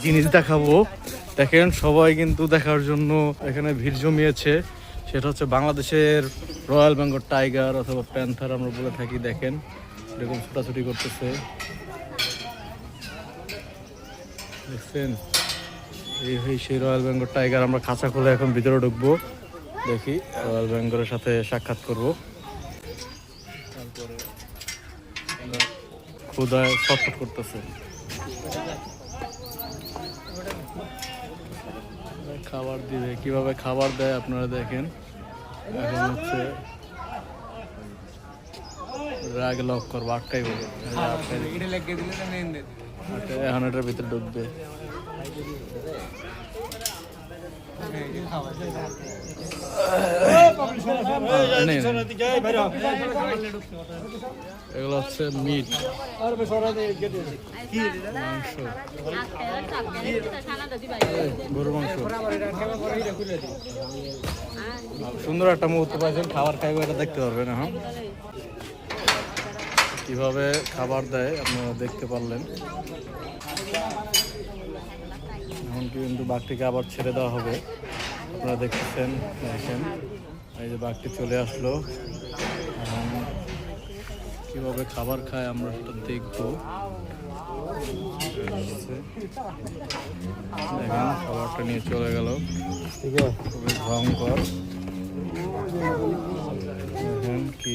জিনিস দেখাবো। দেখেন সবাই কিন্তু দেখার জন্য এখানে ভিড় জমিয়েছে। সেটা হচ্ছে বাংলাদেশের রয়্যাল বেঙ্গল টাইগার অথবা প্যান্থার আমরা বলে থাকি। দেখেন এরকম ছোটাছুটি করতেছে, দেখছেন? এই সেই রয়্যাল বেঙ্গল টাইগার। আমরা খাঁচা খুলে এখন ভিতরে ঢুকবো, দেখি রয়্যাল বেঙ্গলের সাথে সাক্ষাৎ করব। তারপরে ক্ষুধায় ছটফট করতেছে, খাবার দিবে। কিভাবে খাবার দেয় আপনারা দেখেন। এখন হচ্ছে রাগ লক করবো, আটকাই বলবো এখন এটার ভিতরে ঢুকবে। এগুলো হচ্ছে মিট, গরুর মাংস। সুন্দর একটা মুহূর্ত পাইছেন, খাবার খাইবো, এটা দেখতে পারবেন। এখন কিভাবে খাবার দেয় আপনারা দেখতে পারলেন। এখন কিন্তু বাঘটিকে আবার ছেড়ে দেওয়া হবে, আপনারা দেখতেছেন। দেখেন এই যে বাঘটি চলে আসলো। এখন কিভাবে খাবার খায় আমরা সেটা দেখবো। দেখেন খাবারটা নিয়ে চলে গেল, খুবই ভয়ঙ্কর। দেখেন কি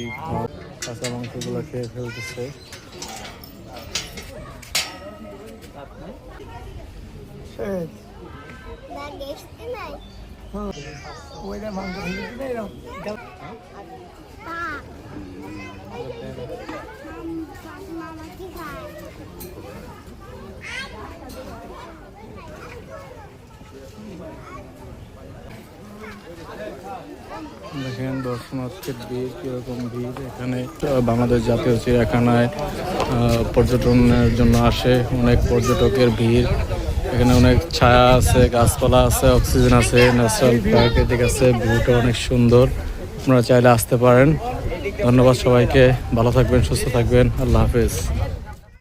কাঁচা মাংসগুলো খেয়ে ফেলতেছে। দেখেন দর্শনার্থীর ভিড়, কিরকম ভিড় এখানে। বাংলাদেশ জাতীয় চিড়িয়াখানায় পর্যটনের জন্য আসে অনেক পর্যটকের ভিড়। এখানে অনেক ছায়া আছে, গাছপালা আছে, অক্সিজেন আছে, ন্যাচারাল প্রাকৃতিক আছে। ভিউটা অনেক সুন্দর, আপনারা চাইলে আসতে পারেন। ধন্যবাদ সবাইকে, ভালো থাকবেন, সুস্থ থাকবেন, আল্লাহ হাফেজ।